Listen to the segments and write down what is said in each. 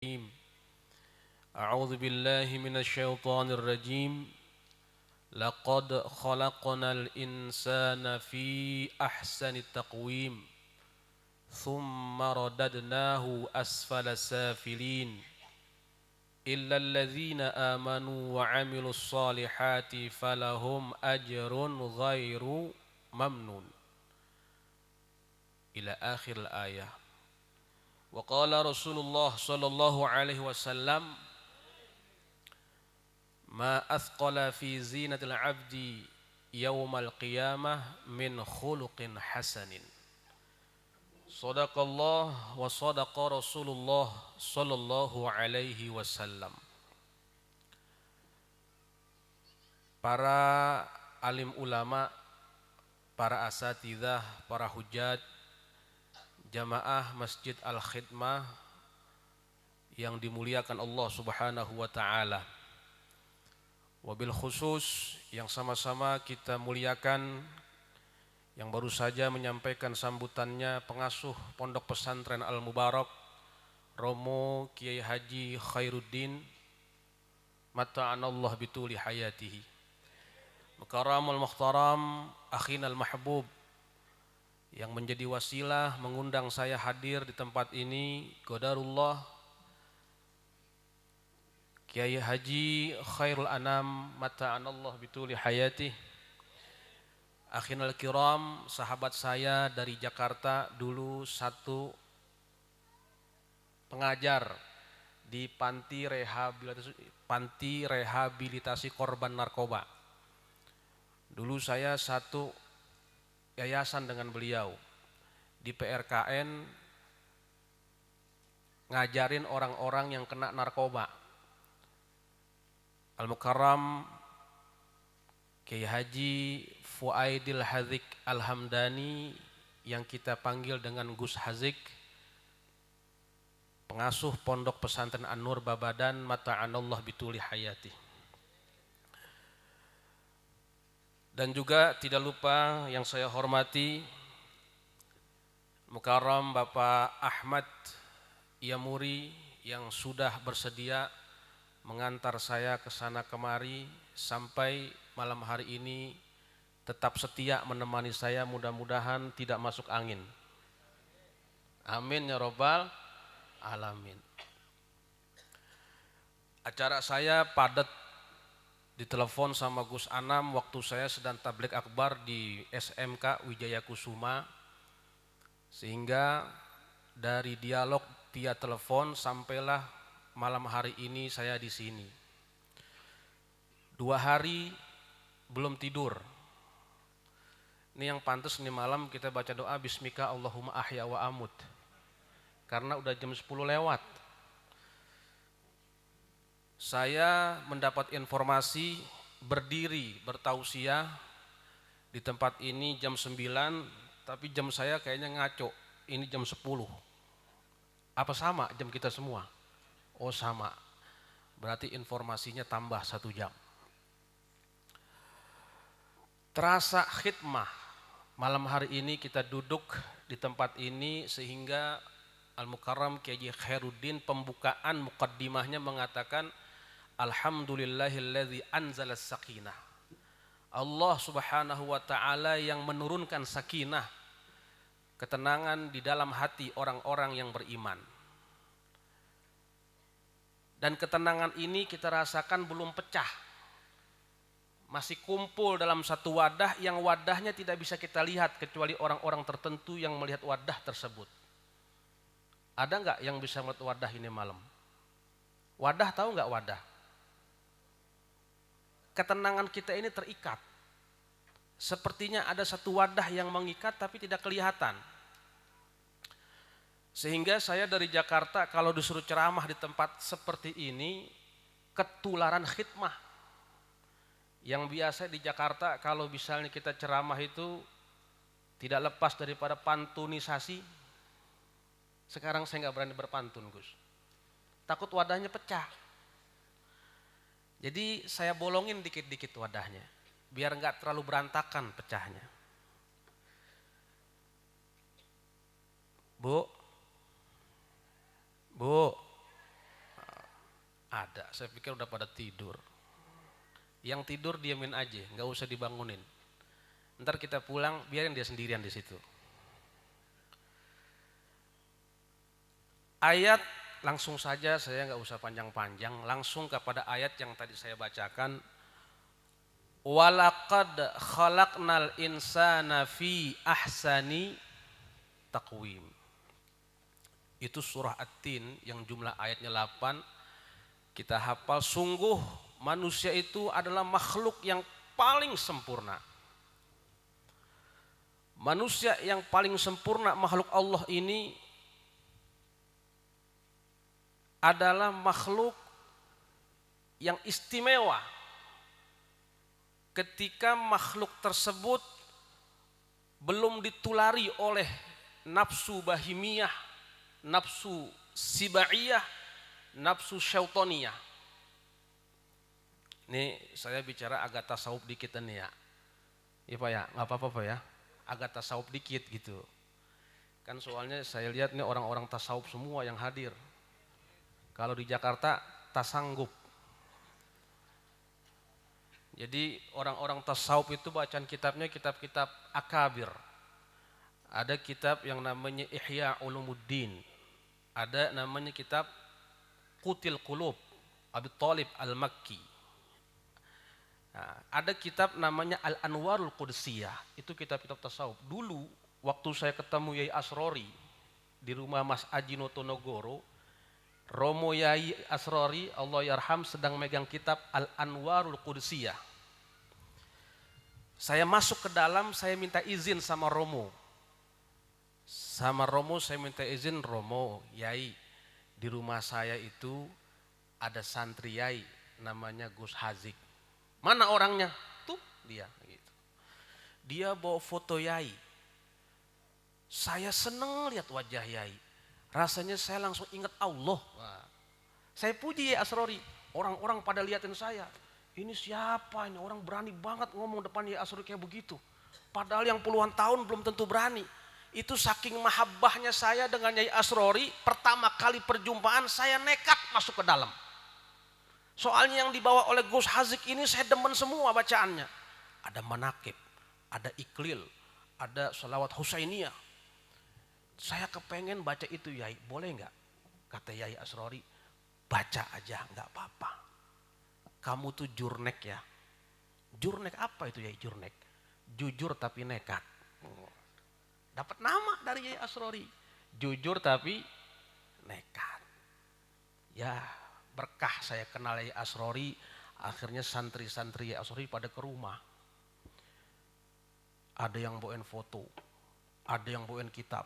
أعوذ بالله من الشيطان الرجيم. لقد خلقنا الإنسان في أحسن التقويم ثم رددناه أسفل سافلين إلا الذين آمنوا وعملوا الصالحات فلهم أجر غير ممنون إلى آخر الآية. وقال رسول الله صلى الله عليه وسلم: ما أثقل في زينة العبد يوم القيامة من خلق حسن. صدق الله وصدق رسول الله صلى الله عليه وسلم. Para alim ulama, para asatidzah, para hujat, jamaah Masjid Al-Khidmah yang dimuliakan Allah Subhanahu wa taala. Wabil khusus yang sama-sama kita muliakan, yang baru saja menyampaikan sambutannya pengasuh Pondok Pesantren Al-Mubarak Romo Kiai Haji Khairuddin mata'anallah bituli hayatihi. Mukarramul muhtaram akhinal mahbub yang menjadi wasilah mengundang saya hadir di tempat ini, qadarullah Kiai Haji Khairul Anam mata'anallah bituli hayatih. Akhinal kiram, sahabat saya dari Jakarta, dulu satu pengajar di panti rehabilitasi korban narkoba. Dulu saya satu yayasan dengan beliau di PRKN, ngajarin orang-orang yang kena narkoba. Al-Mukarram Kiai Haji Fuaidil Hazik Al-Hamdani yang kita panggil dengan Gus Hazik, pengasuh Pondok Pesantren An-Nur Babadan mata'anallah bituli hayati. Dan juga tidak lupa yang saya hormati Mukarram Bapak Ahmad Yamuri yang sudah bersedia mengantar saya ke sana kemari sampai malam hari ini, tetap setia menemani saya, mudah-mudahan tidak masuk angin. Amin ya rabbal alamin. Acara saya padat, ditelepon sama Gus Anam waktu saya sedang tabligh akbar di SMK Wijaya Kusuma, sehingga dari dialog via telepon sampailah malam hari ini saya di sini. 2 hari belum tidur. Ini yang pantas nih malam kita baca doa Bismika Allahumma ahya wa amut, karena udah jam 10 lewat. Saya mendapat informasi berdiri bertausiah di tempat ini jam 9, tapi jam saya kayaknya ngaco, ini jam 10. Apa sama jam kita semua? Oh sama, berarti informasinya tambah 1 jam. Terasa khidmah, malam hari ini kita duduk di tempat ini sehingga Al-Mukarram Kiai Khairuddin pembukaan muqaddimahnya mengatakan Alhamdulillahilladzi anzalas sakinah. Allah Subhanahu wa taala yang menurunkan sakinah, ketenangan di dalam hati orang-orang yang beriman. Dan ketenangan ini kita rasakan belum pecah, masih kumpul dalam satu wadah yang wadahnya tidak bisa kita lihat kecuali orang-orang tertentu yang melihat wadah tersebut. Ada nggak yang bisa melihat wadah ini malam? Wadah, tahu nggak wadah? Ketenangan kita ini terikat. Sepertinya ada satu wadah yang mengikat tapi tidak kelihatan. Sehingga saya dari Jakarta kalau disuruh ceramah di tempat seperti ini, ketularan khidmah. Yang biasa di Jakarta kalau misalnya kita ceramah itu tidak lepas daripada pantunisasi. Sekarang saya nggak berani berpantun, Gus. Takut wadahnya pecah. Jadi saya bolongin dikit-dikit wadahnya, biar nggak terlalu berantakan pecahnya. Bu, Ada, saya pikir udah pada tidur. Yang tidur diamin aja, nggak usah dibangunin. Ntar kita pulang, biarin dia sendirian di situ. Ayat langsung saja, saya nggak usah panjang-panjang, langsung kepada ayat yang tadi saya bacakan. Walaqad khalaqnal insana fi ahsani taqwim. Itu surah At-Tin yang jumlah ayatnya 8. Kita hafal, sungguh manusia itu adalah makhluk yang paling sempurna. Manusia yang paling sempurna makhluk Allah ini adalah makhluk yang istimewa ketika makhluk tersebut belum ditulari oleh nafsu bahimiyah, nafsu sibaiyah, nafsu syaitoniyah. Ini saya bicara agak tasawuf dikit nih ya. Iya Pak ya, nggak apa-apa Pak ya. Agak tasawuf dikit gitu. Kan soalnya saya lihat nih orang-orang tasawuf semua yang hadir. Kalau di Jakarta tak sanggup. Jadi orang-orang tasawuf itu bacaan kitabnya kitab-kitab akabir. Ada kitab yang namanya Ihya Ulumuddin. Ada namanya kitab Qutil Qulub Abi Thalib Al-Makki. Nah, ada kitab namanya Al-Anwarul Qudsiyah. Itu kitab-kitab tasawuf. Dulu waktu saya ketemu Yai Asrori di rumah Mas Aji Notonegoro, Romo Yai Asrori Allah yarham sedang megang kitab Al-Anwarul Qudsiyah. Saya masuk ke dalam, saya minta izin sama Romo. Sama Romo saya minta izin, Romo, Yai, di rumah saya itu ada santri Yai namanya Gus Hazik. Mana orangnya? Tuh dia gitu. Dia bawa foto Yai. Saya seneng lihat wajah Yai. Rasanya saya langsung ingat Allah. Wah. Saya puji Yai Asrori. Orang-orang pada liatin saya. Ini siapa ini? Orang berani banget ngomong depan Yai Asrori kayak begitu. Padahal yang puluhan tahun belum tentu berani. Itu saking mahabbahnya saya dengan Yai Asrori. Pertama kali perjumpaan saya nekat masuk ke dalam. Soalnya yang dibawa oleh Gus Hazik ini saya demen semua bacaannya. Ada manakib, ada iklil, ada salawat Husainiyah. Saya kepengen baca itu Yai, boleh nggak? Kata Yai Asrori, baca aja nggak apa-apa. Kamu tuh jurnek ya. Jurnek apa itu Yai? Jurnek, jujur tapi nekat. Dapat nama dari Yai Asrori, jujur tapi nekat. Ya berkah saya kenal Yai Asrori, akhirnya santri-santri Yai Asrori pada ke rumah. Ada yang bawain foto, ada yang bawain kitab.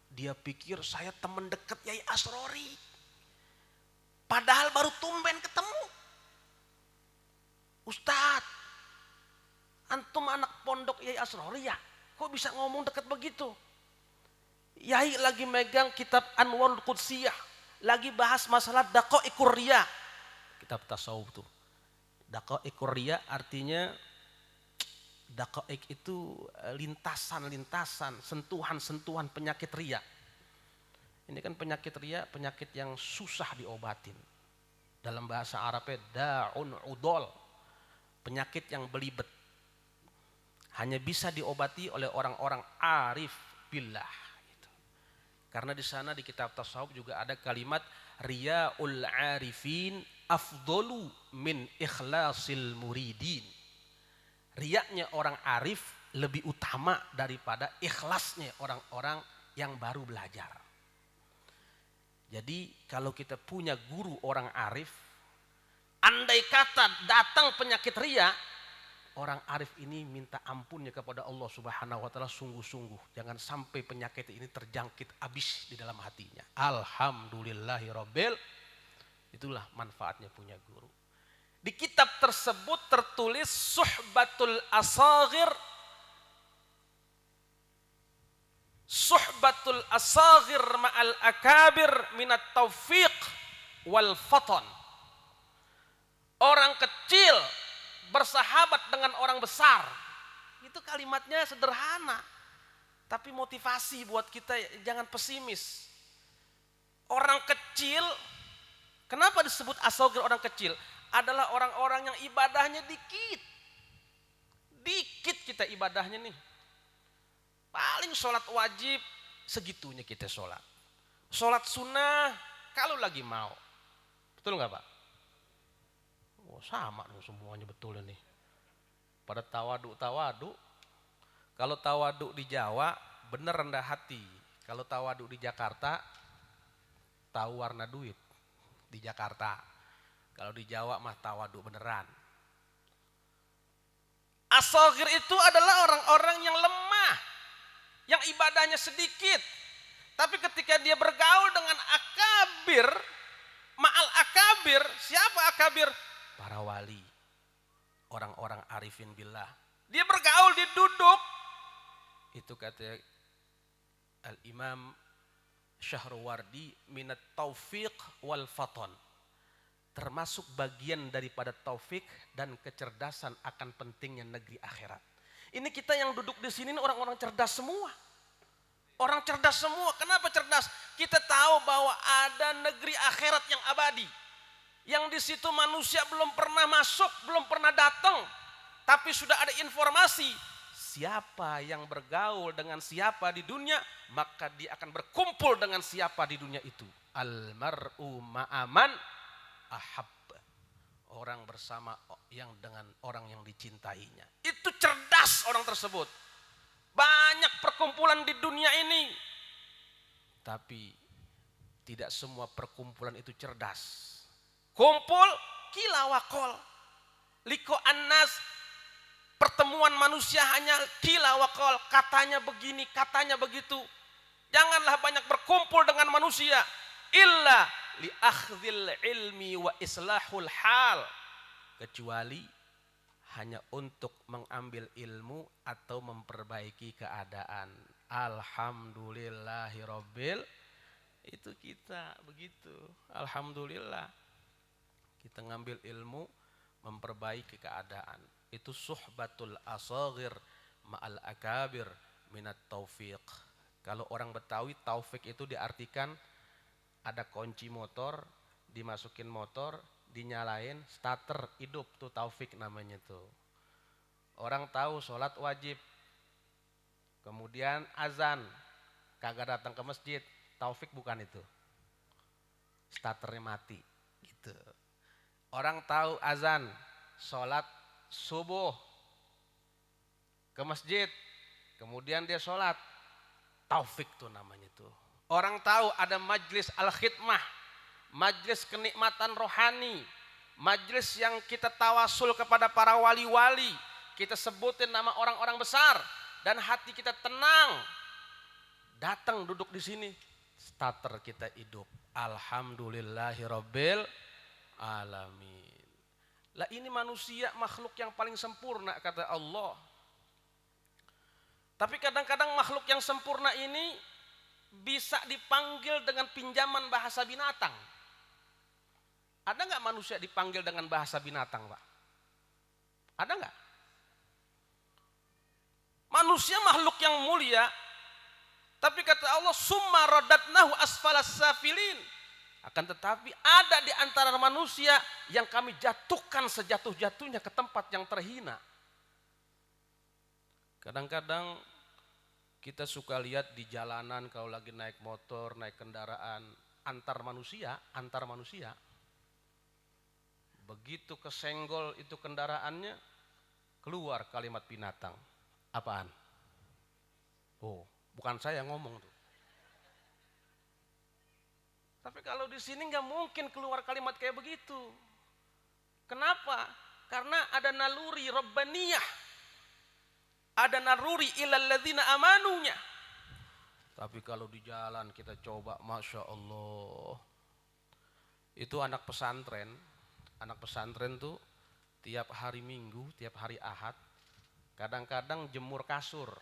Dia pikir saya teman dekat Yai Asrori. Padahal baru tumben ketemu. Ustadz, antum anak pondok Yai Asrori ya? Kok bisa ngomong dekat begitu? Yai lagi megang kitab Anwarul Qudsiyah. Lagi bahas masalah daqaiqur riya. Kitab tasawuf tuh. Daqaiqur riya artinya daqaiq itu lintasan-lintasan, sentuhan-sentuhan penyakit riya. Ini kan penyakit riya, penyakit yang susah diobatin. Dalam bahasa Arabnya da'un udol. Penyakit yang belibet. Hanya bisa diobati oleh orang-orang arif billah. Karena di sana di kitab tasawuf juga ada kalimat riyaul arifin afdolu min ikhlasil muridin. Riyaknya orang arif lebih utama daripada ikhlasnya orang-orang yang baru belajar. Jadi kalau kita punya guru orang arif, andai kata datang penyakit riya, orang arif ini minta ampunnya kepada Allah Subhanahu wa ta'ala sungguh-sungguh. Jangan sampai penyakit ini terjangkit habis di dalam hatinya. Alhamdulillahirabbil. Itulah manfaatnya punya guru. Di kitab tersebut tertulis suhbatul asaghir. Suhbatul asaghir ma'al akabir minat taufiq wal fatan. Orang kecil bersahabat dengan orang besar. Itu kalimatnya sederhana. Tapi motivasi buat kita, jangan pesimis. Orang kecil, kenapa disebut asogir orang kecil? Adalah orang-orang yang ibadahnya dikit. Dikit kita ibadahnya nih. Paling sholat wajib segitunya kita sholat. Sholat sunnah kalau lagi mau. Betul nggak Pak? Oh, sama dong semuanya betul ini. Pada tawadu. Kalau tawadu di Jawa bener rendah hati. Kalau tawadu di Jakarta tahu warna duit di Jakarta. Kalau di Jawa mah tawadu beneran. As-saghir itu adalah orang-orang yang lemah, yang ibadahnya sedikit. Tapi ketika dia bergaul dengan akabir, ma'al akabir, siapa akabir? Para wali, orang-orang arifin billah. Dia bergaul, dia duduk. Itu kata Al-Imam Syahrawardi, minat taufiq wal faton. Termasuk bagian daripada taufik dan kecerdasan akan pentingnya negeri akhirat. Ini kita yang duduk di sini orang-orang cerdas semua. Orang cerdas semua. Kenapa cerdas? Kita tahu bahwa ada negeri akhirat yang abadi. Yang di situ manusia belum pernah masuk, belum pernah datang. Tapi sudah ada informasi. Siapa yang bergaul dengan siapa di dunia, maka dia akan berkumpul dengan siapa di dunia itu. Al-mar'u ma'aman ahab, orang bersama yang dengan orang yang dicintainya. Itu cerdas orang tersebut. Banyak perkumpulan di dunia ini, tapi tidak semua perkumpulan itu cerdas. Kumpul kila wakol, liko annas, pertemuan manusia hanya kila wakol, katanya begini, katanya begitu. Janganlah banyak berkumpul dengan manusia, illa li akhdhil ilmi wa islahul hal, kecuali hanya untuk mengambil ilmu atau memperbaiki keadaan. Alhamdulillahirabbil, itu kita begitu. Alhamdulillah kita ngambil ilmu, memperbaiki keadaan. Itu suhbatul asagir ma'al akabir minat taufiq. Kalau orang Betawi, taufik itu diartikan ada kunci motor, dimasukin motor, dinyalain, starter, hidup, tuh taufik namanya tuh. Orang tahu sholat wajib, kemudian azan, kagak datang ke masjid, taufik bukan itu. Starternya mati, gitu. Orang tahu azan, sholat subuh, ke masjid, kemudian dia sholat, taufik tuh namanya tuh. Orang tahu ada majlis al-khidmah, majlis kenikmatan rohani, majlis yang kita tawasul kepada para wali-wali, kita sebutin nama orang-orang besar dan hati kita tenang. Datang duduk di sini, starter kita hidup. Alhamdulillahirabbil alamin. Lah ini manusia makhluk yang paling sempurna kata Allah. Tapi kadang-kadang makhluk yang sempurna ini bisa dipanggil dengan pinjaman bahasa binatang. Ada nggak manusia dipanggil dengan bahasa binatang, Pak? Ada nggak? Manusia makhluk yang mulia, tapi kata Allah, summa radatnahu asfalas safilin. Akan tetapi ada di antara manusia yang kami jatuhkan sejatuh-jatuhnya ke tempat yang terhina. Kadang-kadang kita suka lihat di jalanan kalau lagi naik motor, naik kendaraan antar manusia. Begitu kesenggol itu kendaraannya, keluar kalimat binatang. Apaan? Oh, bukan saya ngomong tuh. Tapi kalau di sini nggak mungkin keluar kalimat kayak begitu. Kenapa? Karena ada naluri rabbaniyah. Ada naluri ilal ladzina amanunya. Tapi kalau di jalan kita coba, Masya Allah. Itu anak pesantren tuh tiap hari Minggu, tiap hari Ahad, kadang-kadang jemur kasur.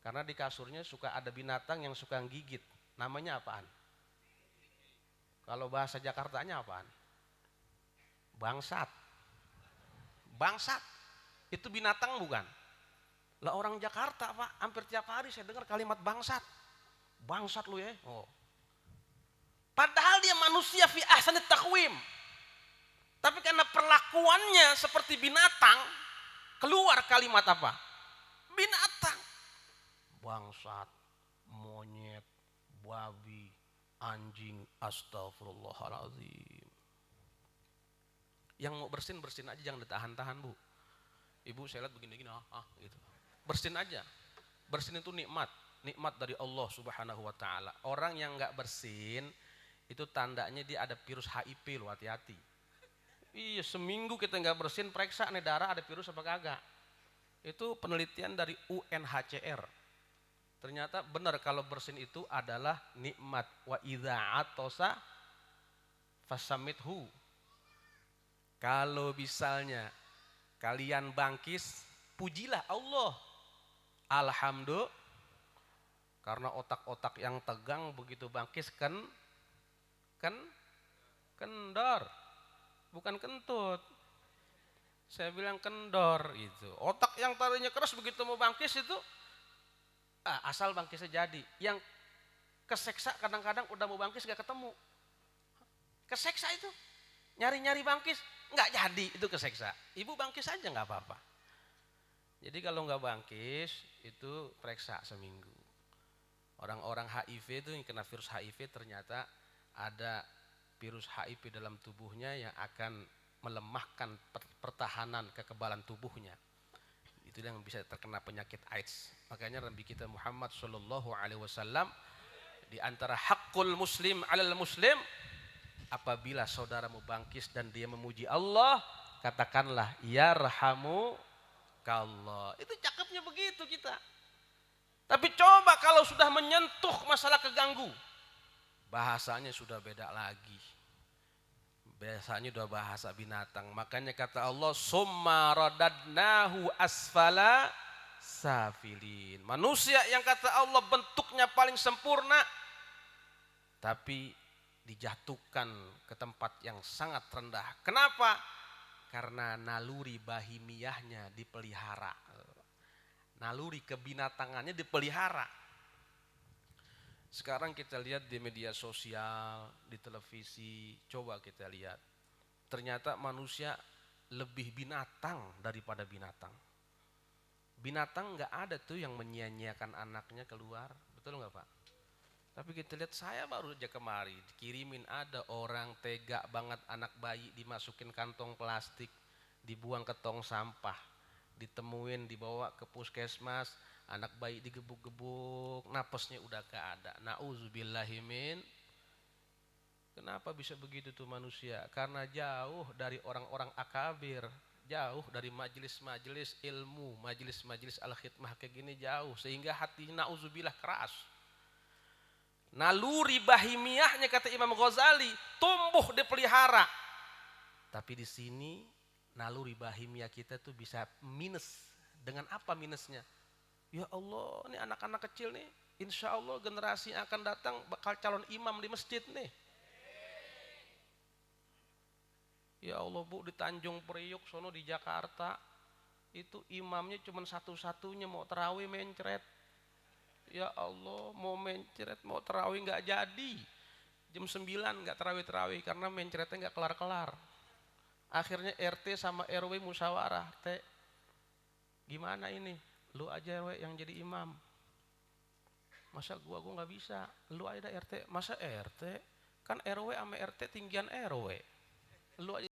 Karena di kasurnya suka ada binatang yang suka gigit. Namanya apaan? Kalau bahasa Jakartanya apaan? Bangsat. Bangsat. Itu binatang bukan? Lah orang Jakarta Pak, hampir tiap hari saya dengar kalimat bangsat. Bangsat lu ya. Oh. Padahal dia manusia fi ahsanit taqwim. kelakuannya seperti binatang, keluar kalimat apa? Binatang. Bangsat, monyet, babi, anjing, astagfirullahaladzim. Yang mau bersin aja, jangan ditahan-tahan bu. Ibu saya lihat begini-gini, gitu. Bersin aja. Bersin itu nikmat dari Allah Subhanahu wa taala. Orang yang nggak bersin itu tandanya dia ada virus HIV loh, hati-hati. Iya, seminggu kita nggak bersin, periksa nih darah ada virus apa kagak. Itu penelitian dari UNHCR. Ternyata benar kalau bersin itu adalah nikmat. Wa idza atosa fasamithu. Kalau misalnya kalian bangkis, pujilah Allah. Alhamdulillah. Karena otak-otak yang tegang begitu bangkis kendor. Bukan kentut. Saya bilang kendor itu. Otak yang tadinya keras begitu mau bangkis itu asal bangkisnya jadi. Yang keseksa kadang-kadang udah mau bangkis gak ketemu. Keseksa itu. Nyari-nyari bangkis nggak jadi, itu keseksa. Ibu bangkis aja nggak apa-apa. Jadi kalau nggak bangkis itu periksa seminggu. Orang-orang HIV itu yang kena virus HIV ternyata ada virus HIV dalam tubuhnya yang akan melemahkan pertahanan kekebalan tubuhnya. Itu yang bisa terkena penyakit AIDS. Makanya Nabi kita Muhammad Shallallahu Alaihi Wasallam di antara hakul muslim alal muslim, apabila saudaramu bangkis dan dia memuji Allah, katakanlah yarhamu kallah. Itu cakepnya begitu kita. Tapi coba kalau sudah menyentuh masalah keganggu, bahasanya sudah beda lagi. Biasanya udah bahasa binatang. Makanya kata Allah, summa radadnahu asfala safilin. Manusia yang kata Allah bentuknya paling sempurna, tapi dijatuhkan ke tempat yang sangat rendah. Kenapa? Karena naluri bahimiyahnya dipelihara. Naluri kebinatangannya dipelihara. Sekarang kita lihat di media sosial, di televisi, coba kita lihat. Ternyata manusia lebih binatang daripada binatang. Binatang nggak ada tuh yang menyia-nyiakan anaknya keluar, betul nggak Pak? Tapi kita lihat, saya baru aja kemari dikirimin ada orang tega banget anak bayi dimasukin kantong plastik, dibuang ke tong sampah, ditemuin dibawa ke puskesmas, anak bayi digebuk-gebuk, napasnya udah gak ada. Nauzubillahimin. Kenapa bisa begitu tuh manusia? Karena jauh dari orang-orang akabir, jauh dari majelis-majelis ilmu, majelis-majelis al-khidmah kayak gini jauh, sehingga hati nauzubillah keras. Naluri bahimiyahnya kata Imam Ghazali tumbuh dipelihara. Tapi di sini naluri bahimiyah kita tuh bisa minus. Dengan apa minusnya? Ya Allah, ini anak-anak kecil nih, insya Allah generasi yang akan datang bakal calon imam di masjid nih. Ya Allah Bu, di Tanjung Priok sono di Jakarta itu imamnya cuma satu-satunya mau tarawih mencret. Ya Allah, mau mencret, mau tarawih nggak jadi. Jam 9 nggak tarawih karena mencretnya nggak kelar-kelar. Akhirnya RT sama RW musyawarah, gimana ini? Lu aja RW yang jadi imam. Masa gua nggak bisa? Lu aja RT. Masa RT? Kan RW sama RT tinggian RW. Lu aja